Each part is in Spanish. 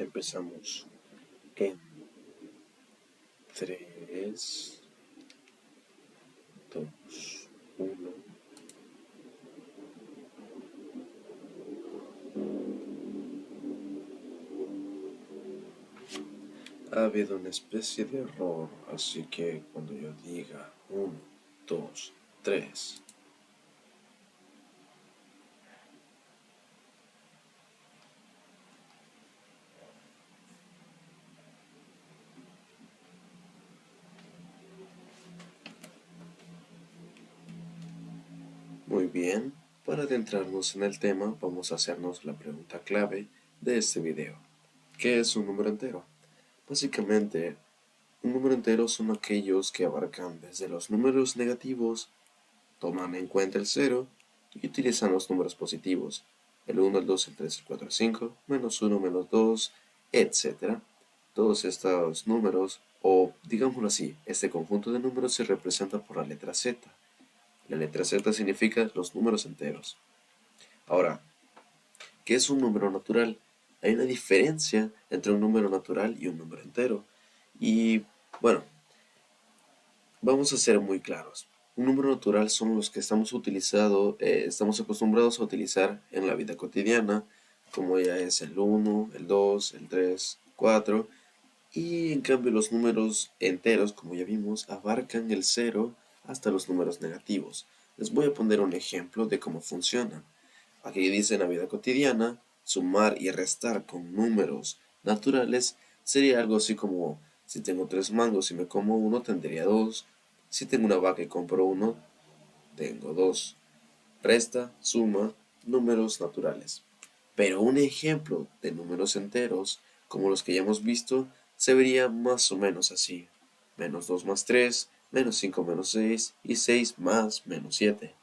Empezamos en 3, 2, 1. Ha habido una especie de error, así que cuando yo diga 1, 2, 3, muy bien, para adentrarnos en el tema vamos a hacernos la pregunta clave de este video. ¿Qué es un número entero? Básicamente, un número entero son aquellos que abarcan desde los números negativos, toman en cuenta el 0 y utilizan los números positivos, el 1, el 2, el 3, el 4, el 5, menos 1, menos 2, etc. Todos estos números, o digámoslo así, este conjunto de números se representa por la letra Z. La letra Z significa los números enteros. Ahora, ¿qué es un número natural? Hay una diferencia entre un número natural y un número entero. Y bueno, vamos a ser muy claros. Un número natural son los que estamos acostumbrados a utilizar en la vida cotidiana, como ya es el 1, el 2, el 3, 4. Y en cambio los números enteros, como ya vimos, abarcan el 0 hasta los números negativos. Les voy a poner un ejemplo de cómo funciona. Aquí dice en la vida cotidiana, sumar y restar con números naturales sería algo así como, si tengo 3 mangos y me como uno, tendría 2. Si tengo una vaca y compro uno, tengo 2. Resta, suma, números naturales. Pero un ejemplo de números enteros, como los que ya hemos visto, se vería más o menos así. Menos 2 más 3, menos 5 menos 6 y 6 más menos 7.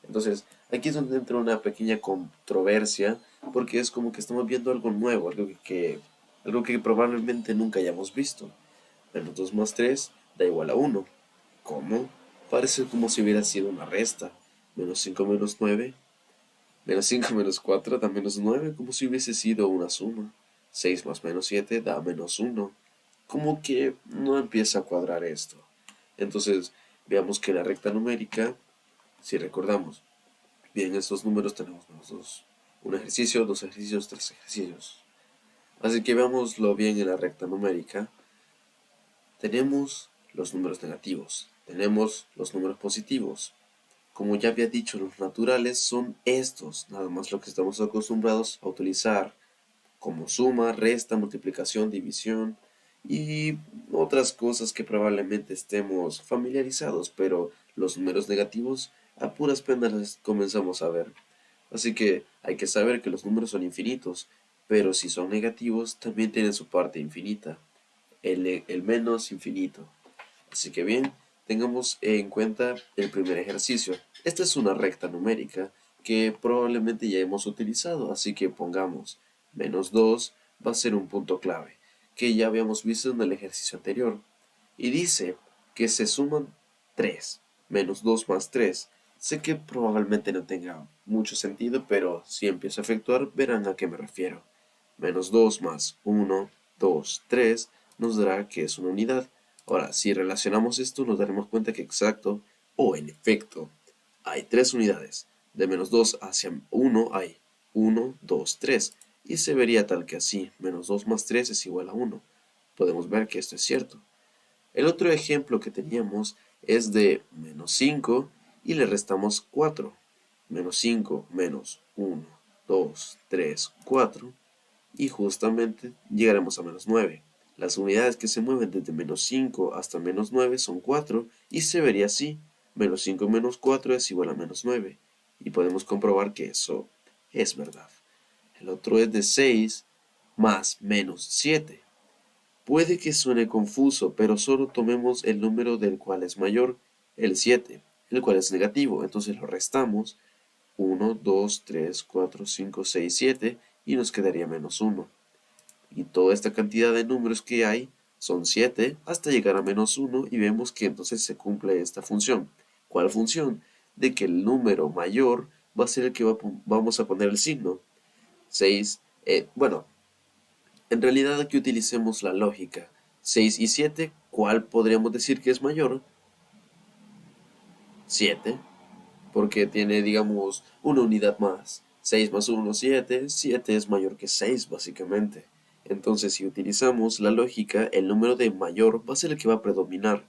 Entonces, aquí es donde entra una pequeña controversia, porque es como que estamos viendo algo nuevo, algo que probablemente nunca hayamos visto. Menos 2 más 3 da igual a 1. ¿Cómo? Parece como si hubiera sido una resta. Menos 5 menos 9. Menos 5 menos 4 da menos 9, como si hubiese sido una suma. 6 más menos 7 da menos 1. Como que no empieza a cuadrar esto. Entonces, veamos que la recta numérica, si recordamos, bien, estos números tenemos menos 2. Un ejercicio, dos ejercicios, tres ejercicios. Así que veámoslo bien en la recta numérica. Tenemos los números negativos, tenemos los números positivos. Como ya había dicho, los naturales son estos, nada más lo que estamos acostumbrados a utilizar como suma, resta, multiplicación, división y otras cosas que probablemente estemos familiarizados, pero los números negativos a puras penas las comenzamos a ver. Así que hay que saber que los números son infinitos, pero si son negativos también tienen su parte infinita, el menos infinito. Así que bien, tengamos en cuenta el primer ejercicio. Esta es una recta numérica que probablemente ya hemos utilizado, así que pongamos menos 2 va a ser un punto clave, que ya habíamos visto en el ejercicio anterior. Y dice que se suman 3, menos 2 más 3. Sé que probablemente no tenga mucho sentido, pero si empiezo a efectuar verán a qué me refiero. Menos 2 más 1, 2, 3 nos dará que es una unidad. Ahora, si relacionamos esto, nos daremos cuenta que exacto, o en efecto, hay 3 unidades. De menos 2 hacia 1 hay 1, 2, 3. Y se vería tal que así, menos 2 más 3 es igual a 1. Podemos ver que esto es cierto. El otro ejemplo que teníamos es de menos 5 y le restamos 4. Menos 5 menos 1, 2, 3, 4. Y justamente llegaremos a menos 9. Las unidades que se mueven desde menos 5 hasta menos 9 son 4 y se vería así. Menos 5 menos 4 es igual a menos 9. Y podemos comprobar que eso es verdad. El otro es de 6 más menos 7. Puede que suene confuso, pero solo tomemos el número del cual es mayor, el 7, el cual es negativo. Entonces lo restamos. 1, 2, 3, 4, 5, 6, 7 y nos quedaría menos 1. Y toda esta cantidad de números que hay son 7 hasta llegar a menos 1 y vemos que entonces se cumple esta función. ¿Cuál función? De que el número mayor va a ser el que vamos a poner el signo. 6, bueno, En realidad aquí utilicemos la lógica. 6 y 7, ¿cuál podríamos decir que es mayor? 7, porque tiene, digamos, una unidad más. 6 más 1, 7. 7 es mayor que 6, básicamente. Entonces, si utilizamos la lógica, el número de mayor va a ser el que va a predominar.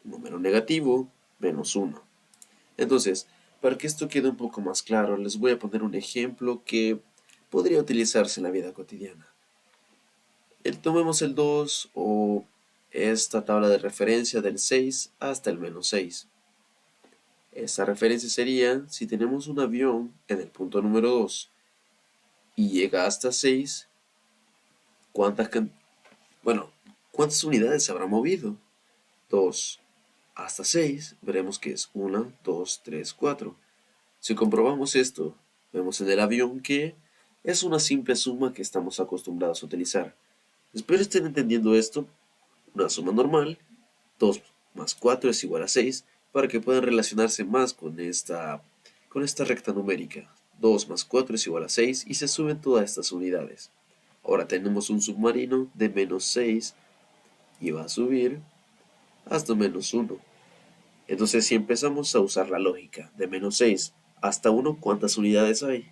Número negativo, menos 1. Entonces, para que esto quede un poco más claro, les voy a poner un ejemplo que podría utilizarse en la vida cotidiana. Tomemos el 2 o esta tabla de referencia del 6 hasta el menos 6. Esta referencia sería si tenemos un avión en el punto número 2 y llega hasta 6, ¿cuántas, bueno, ¿cuántas unidades se habrá movido? 2 hasta 6, veremos que es 1, 2, 3, 4. Si comprobamos esto, vemos en el avión que es una simple suma que estamos acostumbrados a utilizar. Espero estén entendiendo esto, una suma normal, 2 más 4 es igual a 6, para que puedan relacionarse más con esta recta numérica. 2 más 4 es igual a 6 y se suben todas estas unidades. Ahora tenemos un submarino de menos 6 y va a subir hasta menos 1. Entonces si empezamos a usar la lógica de menos 6 hasta 1, ¿cuántas unidades hay?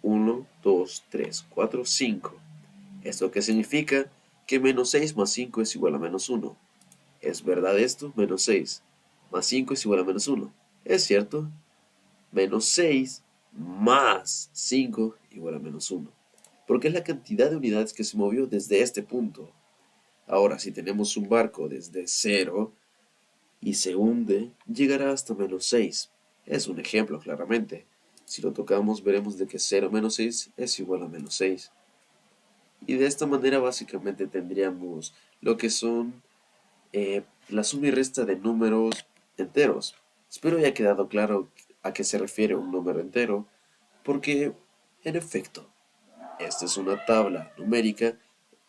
1, 2, 3, 4, 5. ¿Esto qué significa? Que menos 6 más 5 es igual a menos 1. ¿Es verdad esto? Menos 6 más 5 es igual a menos 1. ¿Es cierto? Menos 6 más 5 igual a menos 1. Porque es la cantidad de unidades que se movió desde este punto. Ahora, si tenemos un barco desde 0 y se hunde, llegará hasta menos 6. Es un ejemplo, claramente. Si lo tocamos, veremos de que 0 menos 6 es igual a menos 6. Y de esta manera básicamente tendríamos lo que son la suma y resta de números enteros. Espero haya quedado claro a qué se refiere un número entero, porque, en efecto, esta es una tabla numérica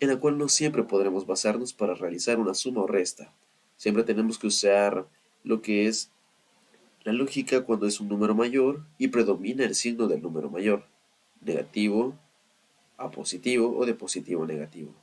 en la cual no siempre podremos basarnos para realizar una suma o resta. Siempre tenemos que usar lo que es la lógica cuando es un número mayor y predomina el signo del número mayor, negativo a positivo o de positivo a negativo.